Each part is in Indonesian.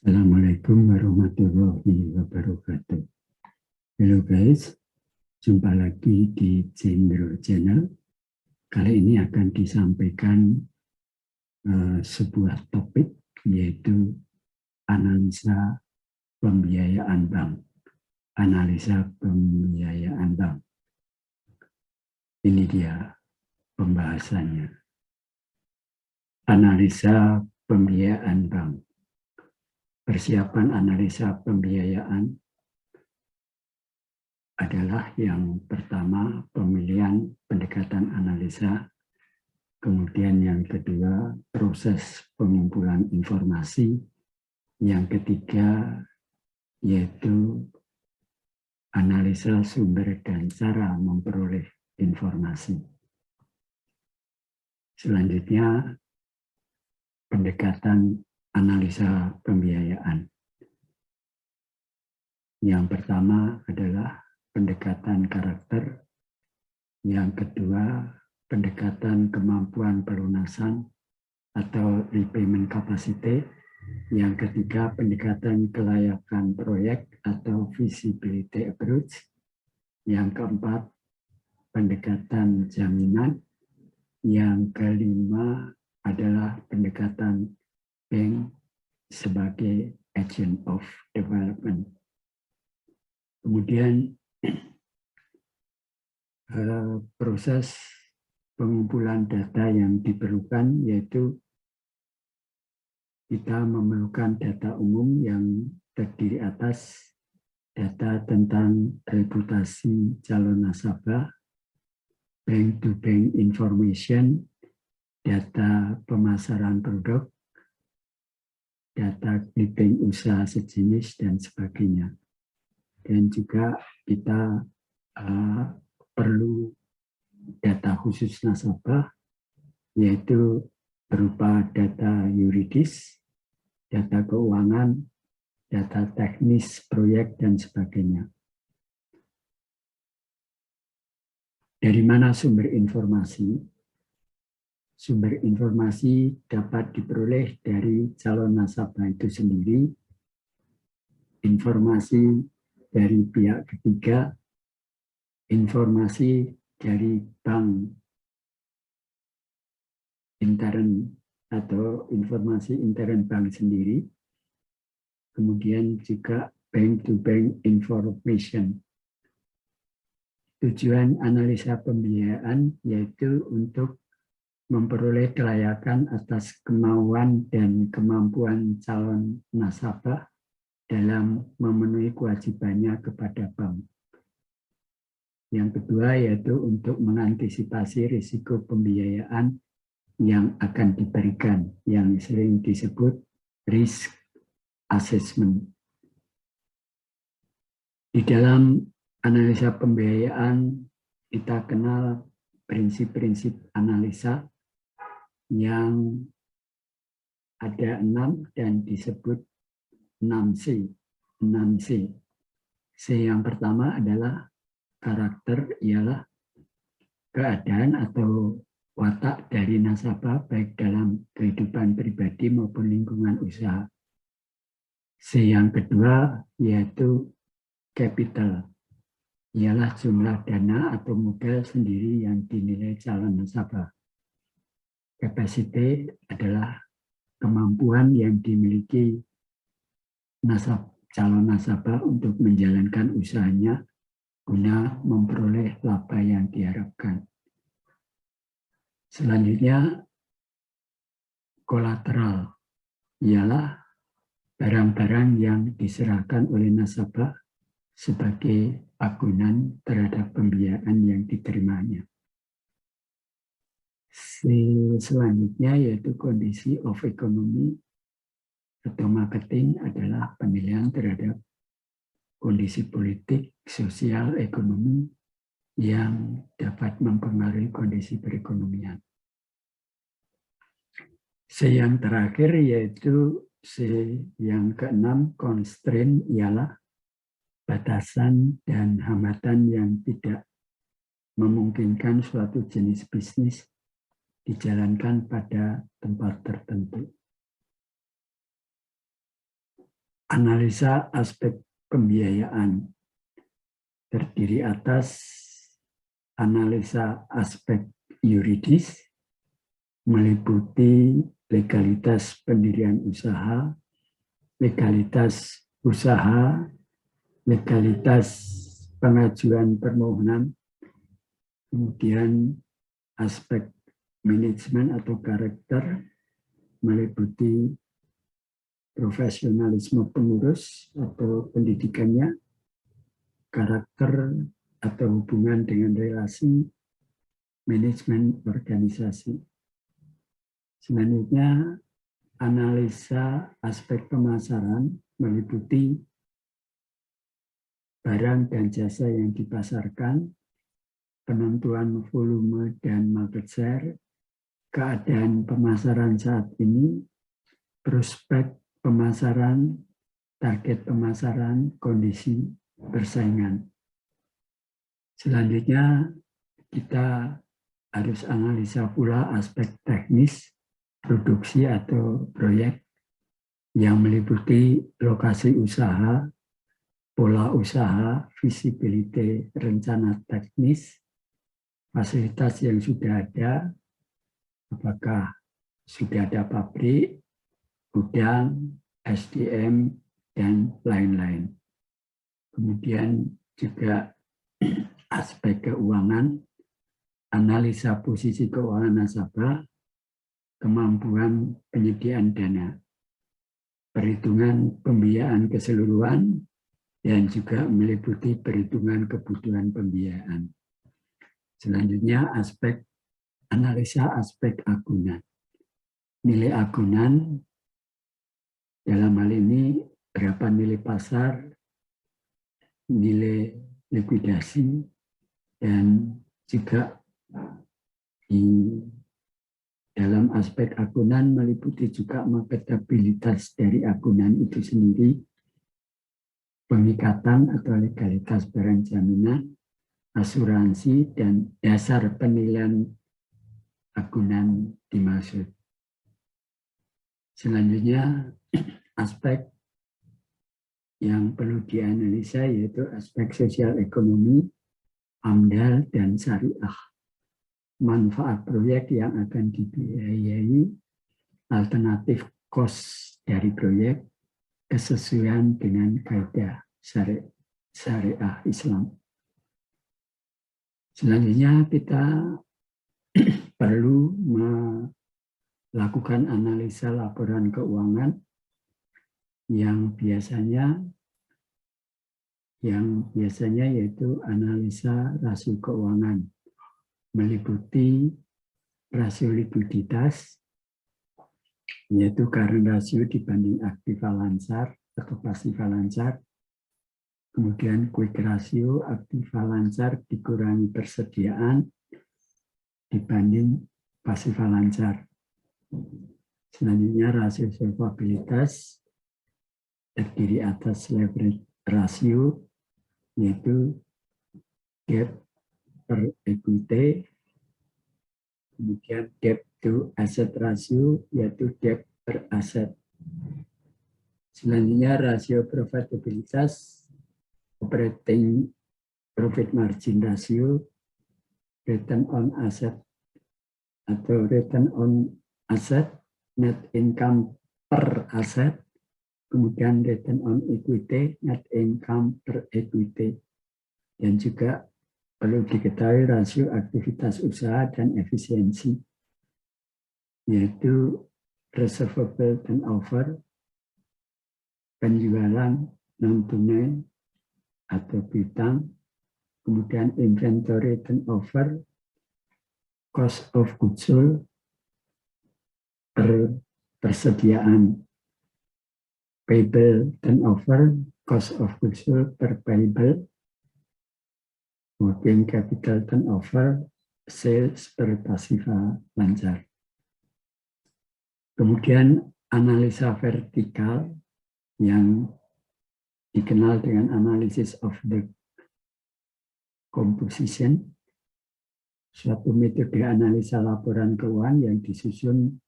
Assalamualaikum warahmatullahi wabarakatuh. Halo guys, jumpa lagi di Jendro Channel. Kali ini akan disampaikan sebuah topik, yaitu analisa pembiayaan bank. Analisa pembiayaan bank. Ini dia pembahasannya. Analisa pembiayaan bank. Persiapan analisa pembiayaan adalah yang pertama pemilihan pendekatan analisa, kemudian yang kedua proses pengumpulan informasi, yang ketiga yaitu analisa sumber dan cara memperoleh informasi. Selanjutnya pendekatan analisa pembiayaan. Yang pertama adalah pendekatan karakter, yang kedua pendekatan kemampuan pelunasan atau repayment capacity, yang ketiga pendekatan kelayakan proyek atau feasibility approach, yang keempat pendekatan jaminan, yang kelima adalah pendekatan bank sebagai agent of development. Kemudian proses pengumpulan data yang diperlukan, yaitu kita memerlukan data umum yang terdiri atas data tentang reputasi calon nasabah, bank-to-bank information, data pemasaran produk, data clipping usaha sejenis, dan sebagainya. Dan juga kita perlu data khusus nasabah, yaitu berupa data yuridis, data keuangan, data teknis proyek, dan sebagainya. Dari mana sumber informasi? Sumber informasi dapat diperoleh dari calon nasabah itu sendiri, informasi dari pihak ketiga, informasi dari bank intern atau informasi intern bank sendiri, kemudian juga bank-to-bank information. Tujuan analisa pembiayaan yaitu untuk memperoleh kelayakan atas kemauan dan kemampuan calon nasabah dalam memenuhi kewajibannya kepada bank. Yang kedua yaitu untuk mengantisipasi risiko pembiayaan yang akan diberikan, yang sering disebut risk assessment. Di dalam analisa pembiayaan kita kenal prinsip-prinsip analisa yang ada 6 dan disebut 6C. 6C. C yang pertama adalah karakter, ialah keadaan atau watak dari nasabah baik dalam kehidupan pribadi maupun lingkungan usaha. C yang kedua yaitu capital, ialah jumlah dana atau modal sendiri yang dinilai calon nasabah. Capacity adalah kemampuan yang dimiliki calon nasabah untuk menjalankan usahanya guna memperoleh laba yang diharapkan. Selanjutnya, kolateral, ialah barang-barang yang diserahkan oleh nasabah sebagai agunan terhadap pembiayaan yang diterimanya. Selanjutnya yaitu kondisi of economy atau marketing, adalah penilaian terhadap kondisi politik, sosial, ekonomi yang dapat mempengaruhi kondisi perekonomian. C yang terakhir yaitu C yang keenam, constraint, ialah batasan dan hambatan yang tidak memungkinkan suatu jenis bisnis dijalankan pada tempat tertentu. analisa aspek pembiayaan terdiri atas analisa aspek yuridis, meliputi legalitas pendirian usaha, legalitas usaha, legalitas pengajuan permohonan, kemudian aspek manajemen atau karakter, meliputi profesionalisme pengurus atau pendidikannya, karakter atau hubungan dengan relasi, manajemen organisasi. Selanjutnya, analisa aspek pemasaran meliputi barang dan jasa yang dipasarkan, penentuan volume dan market share, keadaan pemasaran saat ini, prospek pemasaran, target pemasaran, kondisi persaingan. Selanjutnya, kita harus analisa pula aspek teknis, produksi atau proyek yang meliputi lokasi usaha, pola usaha, visibility, rencana teknis, fasilitas yang sudah ada, apakah sudah ada pabrik, gudang, SDM, dan lain-lain. Kemudian juga aspek keuangan, analisa posisi keuangan nasabah, kemampuan penyediaan dana, perhitungan pembiayaan keseluruhan, dan juga meliputi perhitungan kebutuhan pembiayaan. Selanjutnya aspek analisa aspek agunan. Nilai agunan dalam hal ini berapa nilai pasar, nilai likuidasi, dan juga di dalam aspek agunan meliputi juga marketabilitas dari agunan itu sendiri, pengikatan atau legalitas barang jaminan, asuransi, dan dasar penilaian agunan dimaksud. Selanjutnya, aspek yang perlu dianalisa yaitu aspek sosial ekonomi, AMDAL, dan syariah. Manfaat proyek yang akan dibiayai, alternatif kos dari proyek, kesesuaian dengan kaidah syariah Islam. Selanjutnya kita perlu melakukan analisa laporan keuangan yang biasanya yaitu analisa rasio keuangan, meliputi rasio likuiditas, yaitu current ratio dibanding aktiva lancar atau pasiva lancar, kemudian quick ratio aktiva lancar dikurangi persediaan dibanding pasiva lancar. Selanjutnya rasio solvabilitas terdiri atas leverage ratio, yaitu debt per equity, kemudian debt to asset ratio, yaitu debt per aset. Selanjutnya rasio profitabilitas, operating profit margin ratio, return on asset atau return on asset, net income per aset, kemudian return on equity, net income per equity, dan juga perlu diketahui rasio aktivitas usaha dan efisiensi, yaitu receivable turnover, penjualan non-tunai atau piutang, kemudian inventory turnover, cost of goods sold, persediaan, payable turnover, cost of goods sold per payable, working capital turnover, sales per pasiva lancar. Kemudian analisa vertikal yang dikenal dengan analysis of the composition, suatu metode analisa laporan keuangan yang disusun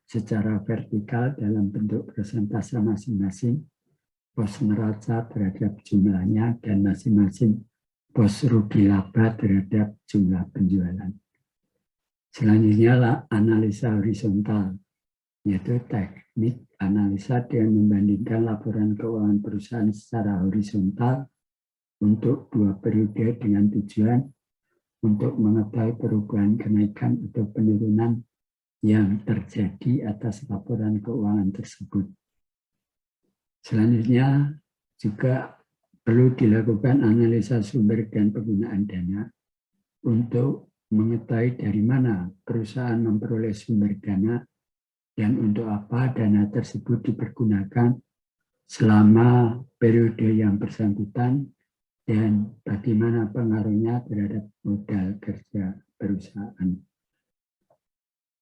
secara vertikal dalam bentuk persentase masing-masing, pos neraca terhadap jumlahnya, dan masing-masing pos rugi laba terhadap jumlah penjualan. Selanjutnya analisa horizontal, yaitu teknik analisa dengan membandingkan laporan keuangan perusahaan secara horizontal untuk 2 periode dengan tujuan untuk mengetahui perubahan kenaikan atau penurunan yang terjadi atas laporan keuangan tersebut. Selanjutnya juga perlu dilakukan analisa sumber dan penggunaan dana untuk mengetahui dari mana perusahaan memperoleh sumber dana dan untuk apa dana tersebut dipergunakan selama periode yang bersangkutan dan bagaimana pengaruhnya terhadap modal kerja perusahaan.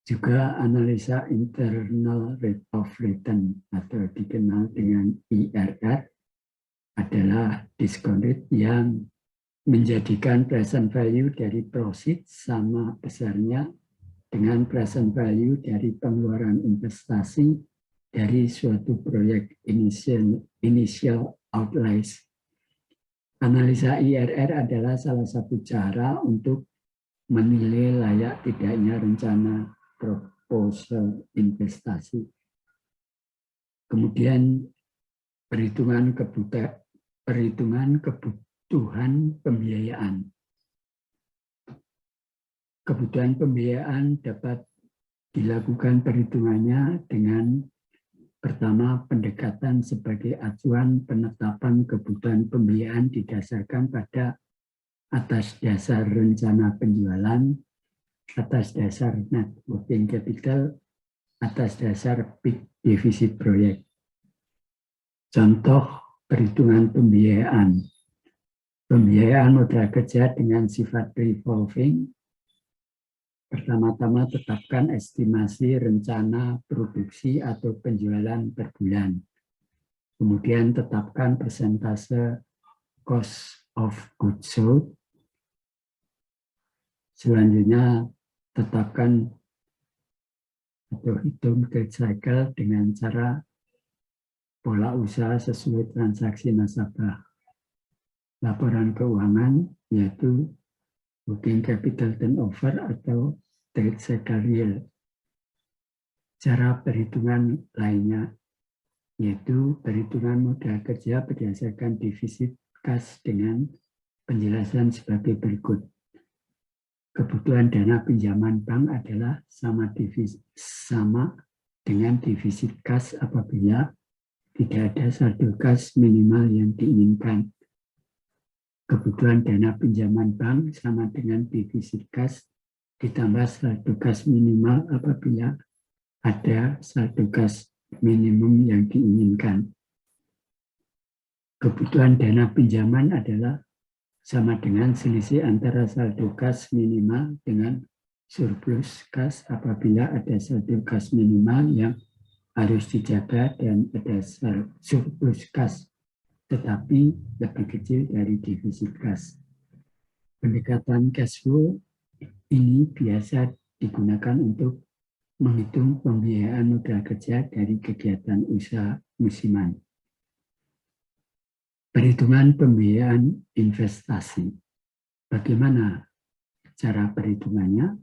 Juga analisa internal rate of return atau dikenal dengan IRR adalah discount rate yang menjadikan present value dari profit sama besarnya dengan present value dari pengeluaran investasi dari suatu proyek initial outlays. Analisa IRR adalah salah satu cara untuk menilai layak tidaknya rencana proposal investasi. Kemudian perhitungan kebutuhan pembiayaan. Kebutuhan pembiayaan dapat dilakukan perhitungannya dengan pertama, pendekatan sebagai acuan penetapan kebutuhan pembiayaan didasarkan pada atas dasar rencana penjualan, atas dasar net working capital, atas dasar peak defisit proyek. Contoh perhitungan pembiayaan. Pembiayaan modal kerja dengan sifat revolving. Pertama-tama tetapkan estimasi rencana produksi atau penjualan per bulan. Kemudian tetapkan persentase cost of goods sold. Selanjutnya tetapkan atau hitung trade cycle dengan cara pola usaha sesuai transaksi nasabah. Laporan keuangan yaitu working capital turnover atau trade cycle real. Cara perhitungan lainnya yaitu perhitungan modal kerja berdasarkan defisit kas dengan penjelasan sebagai berikut. Kebutuhan dana pinjaman bank adalah sama dengan defisit kas apabila tidak ada saldo kas minimal yang diinginkan. Kebutuhan dana pinjaman bank sama dengan defisit kas ditambah saldo kas minimal apabila ada saldo kas minimum yang diinginkan. Kebutuhan dana pinjaman adalah sama dengan selisih antara saldo kas minimal dengan surplus kas apabila ada saldo kas minimal yang harus dijaga dan ada surplus kas tetapi lebih kecil dari defisit kas. Pendekatan cash flow ini biasa digunakan untuk menghitung pembiayaan modal kerja dari kegiatan usaha musiman. Perhitungan pembiayaan investasi. Bagaimana cara perhitungannya?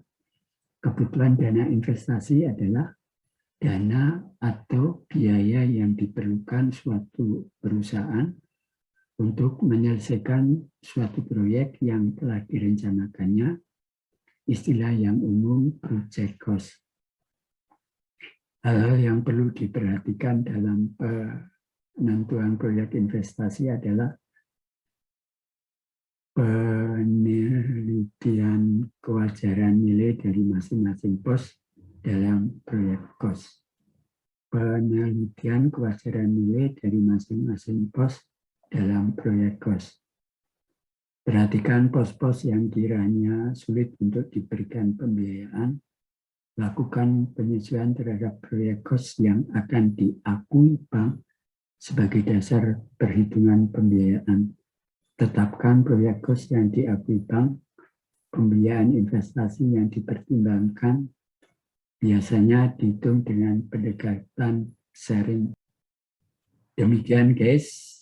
Kebutuhan dana investasi adalah dana atau biaya yang diperlukan suatu perusahaan untuk menyelesaikan suatu proyek yang telah direncanakannya, istilah yang umum project cost. Hal-hal yang perlu diperhatikan dalam penentuan proyek investasi adalah penelitian kewajaran nilai dari masing-masing pos dalam proyek cost. Penelitian kewajaran nilai dari masing-masing pos dalam proyek cost. Perhatikan pos-pos yang kiranya sulit untuk diberikan pembiayaan. Lakukan penyesuaian terhadap proyek cost yang akan diakui bank sebagai dasar perhitungan pembiayaan. Tetapkan proyek cost yang diakui bank. Pembiayaan investasi yang dipertimbangkan biasanya dihitung dengan pendekatan sharing. Demikian guys,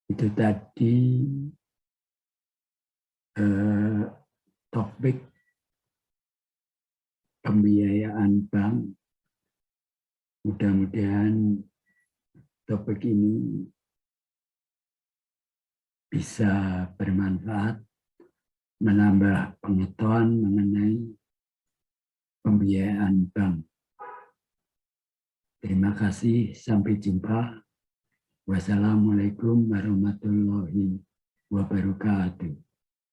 itu tadi topik pembiayaan bank. Mudah-mudahan topik ini bisa bermanfaat, menambah pengetahuan mengenai pembiayaan bank. Terima kasih, sampai jumpa. Wassalamualaikum warahmatullahi wabarakatuh.